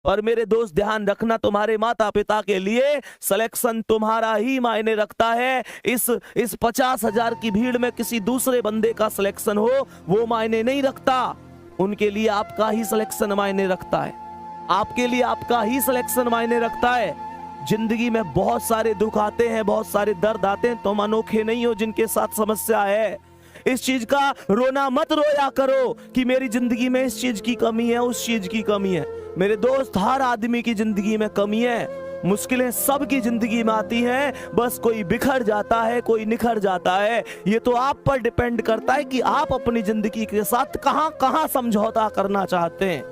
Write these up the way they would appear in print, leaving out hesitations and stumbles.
पर मेरे दोस्त ध्यान रखना, तुम्हारे माता पिता के लिए सिलेक्शन तुम्हारा ही मायने रखता है। इस 50,000 की भीड़ में किसी दूसरे बंदे का सिलेक्शन हो वो मायने नहीं रखता। उनके लिए आपका ही सिलेक्शन मायने रखता है, आपके लिए आपका ही सिलेक्शन मायने रखता है। जिंदगी में बहुत सारे दुख आते हैं, बहुत सारे दर्द आते हैं, तुम अनोखे नहीं हो जिनके साथ समस्या है। इस चीज का रोना मत रोया करो कि मेरी जिंदगी में इस चीज की कमी है, उस चीज की कमी है। मेरे दोस्त, हर आदमी की जिंदगी में कमी है, मुश्किलें सबकी जिंदगी में आती हैं, बस कोई बिखर जाता है, कोई निखर जाता है। ये तो आप पर डिपेंड करता है कि आप अपनी जिंदगी के साथ कहां कहां समझौता करना चाहते हैं।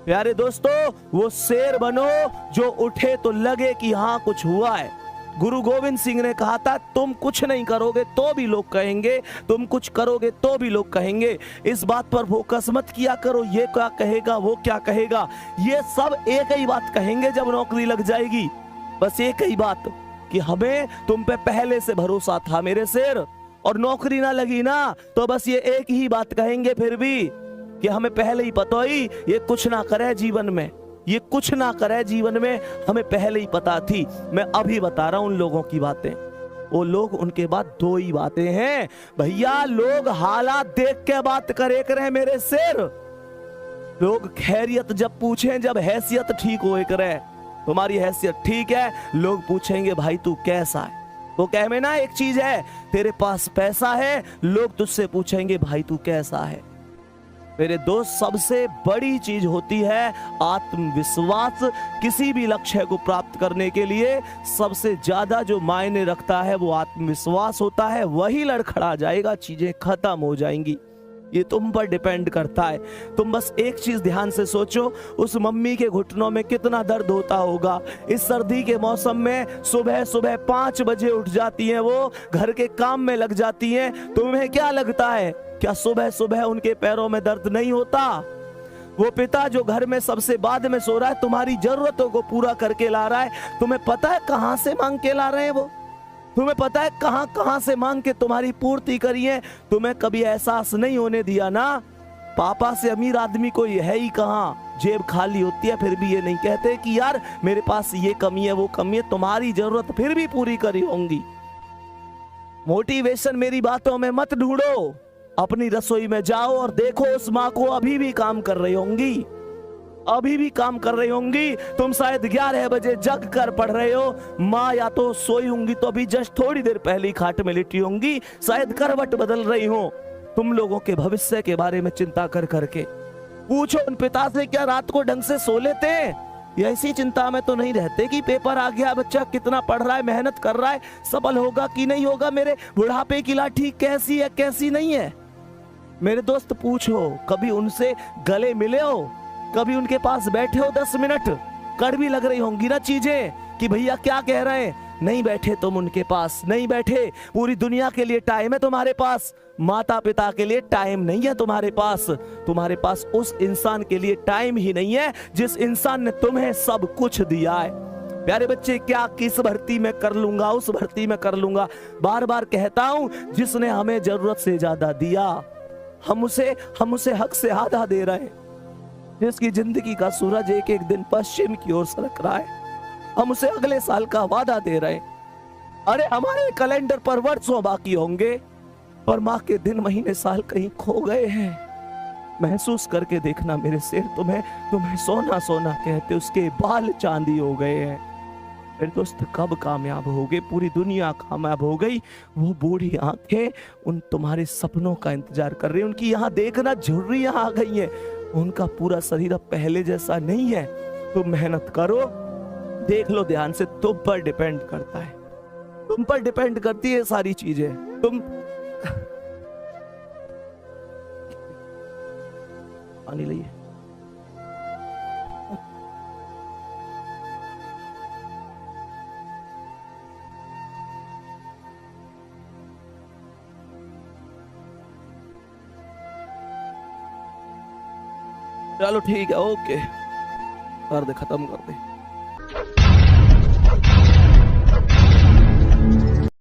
प्यारे दोस्तों, वो शेर बनो जो उठे तो लगे कि हाँ कुछ हुआ है। गुरु गोविंद सिंह ने कहा था, तुम कुछ नहीं करोगे तो भी लोग कहेंगे, तुम कुछ करोगे तो भी लोग कहेंगे। इस बात पर फोकस मत किया करो ये क्या कहेगा, वो क्या कहेगा। ये सब एक ही बात कहेंगे जब नौकरी लग जाएगी, बस एक ही बात कि हमें तुम पे पहले से भरोसा था मेरे शेर। और नौकरी ना लगी ना तो बस ये एक ही बात कहेंगे फिर भी कि हमें पहले ही पता ही ये कुछ ना करे जीवन में, ये कुछ ना करे जीवन में, हमें पहले ही पता थी। मैं अभी बता रहा हूं उन लोगों की बातें। वो लोग, उनके बाद दो ही बातें हैं भैया, लोग हालात देख के बात करे करे मेरे शेर। लोग खैरियत जब पूछें, जब हैसियत ठीक हो करे, तुम्हारी हैसियत ठीक है, लोग पूछेंगे भाई तू कैसा है। वो कह में ना एक चीज है, तेरे पास पैसा है, लोग तुझसे पूछेंगे भाई तू कैसा है। मेरे दोस्त, सबसे बड़ी चीज होती है आत्मविश्वास। किसी भी लक्ष्य को प्राप्त करने के लिए सबसे ज्यादा जो मायने रखता है वो आत्मविश्वास होता है। वही लड़खड़ा जाएगा, चीजें खत्म हो जाएंगी। ये तुम पर डिपेंड करता है। तुम बस एक चीज ध्यान से सोचो, उस मम्मी के घुटनों में कितना दर्द होता होगा। इस सर्दी के मौसम में सुबह सुबह 5 बजे उठ जाती हैं, वो घर के काम में लग जाती हैं। तुम्हें क्या लगता है, क्या सुबह सुबह उनके पैरों में दर्द नहीं होता? वो पिता जो घर में सबसे बाद में सो रहा है, तुम्हारी जरूरतों को पूरा करके ला रहा है, तुम्हें पता है कहां से मांग के ला रहे हैं वो? तुम्हें पता है कहां कहां से मांग के तुम्हारी पूर्ति करी है? तुम्हें कभी एहसास नहीं होने दिया ना। पापा से अमीर आदमी को ये है ही कहां, जेब खाली होती है फिर भी ये नहीं कहते कि यार मेरे पास ये कमी है, वो कमी है। तुम्हारी जरूरत फिर भी पूरी करी होंगी। मोटिवेशन मेरी बातों में मत ढूंढो, अपनी रसोई में जाओ और देखो उस माँ को अभी भी काम कर रही होंगी, अभी भी काम कर रही होंगी। तुम शायद 11 बजे जग कर पढ़ रहे हो, माँ या तो सोई होंगी तो अभी जस्ट थोड़ी देर पहले खाट में लेटी होंगी, शायद करवट बदल रही हो। तुम लोगों के भविष्य के बारे में चिंता कर करके पूछो उन पिता से, क्या रात को ढंग से सो लेते हैं? ऐसी चिंता में तो नहीं रहते कि पेपर आ गया, बच्चा कितना पढ़ रहा है, मेहनत कर रहा है, सफल होगा कि नहीं होगा, मेरे बुढ़ापे की लाठी कैसी है कैसी नहीं है। मेरे दोस्त पूछो, कभी उनसे गले मिले हो, कभी उनके पास बैठे हो 10 मिनट? कड़वी लग रही होंगी ना चीजें कि भैया क्या कह रहे हैं, नहीं बैठे तुम उनके पास, नहीं बैठे। पूरी दुनिया के लिए टाइम है तुम्हारे पास, माता पिता के लिए टाइम नहीं है तुम्हारे पास। तुम्हारे पास उस इंसान के लिए टाइम ही नहीं है जिस इंसान ने तुम्हें सब कुछ दिया है। प्यारे बच्चे, क्या किस भर्ती में कर लूंगा, उस भर्ती में कर लूंगा, बार बार कहता हूं, जिसने हमें जरूरत से ज्यादा दिया हम उसे हक से आधा दे रहे हैं। जिसकी जिंदगी का सूरज एक एक दिन पश्चिम की ओर सरक रहा है, हम उसे अगले साल का वादा दे रहे हैं। अरे हमारे कैलेंडर पर वर्षों बाकी होंगे, पर माँ के दिन महीने साल कहीं खो गए हैं। महसूस करके देखना मेरे शेर, तुम्हें सोना सोना कहते उसके बाल चांदी हो गए हैं। मेरे दोस्त, कब कामयाब होगे? पूरी दुनिया कामयाब हो गई, वो बूढ़ी आंखें उन तुम्हारे सपनों का इंतजार कर रही है। उनकी यहाँ देखना झुर्रियां आ गई हैं, उनका पूरा शरीर अब पहले जैसा नहीं है। तुम मेहनत करो, देख लो ध्यान से, तुम पर डिपेंड करता है, तुम पर डिपेंड करती है सारी चीजें। तुम पानी लाइए। चलो ठीक है, ओके, कर दे, खत्म कर दे।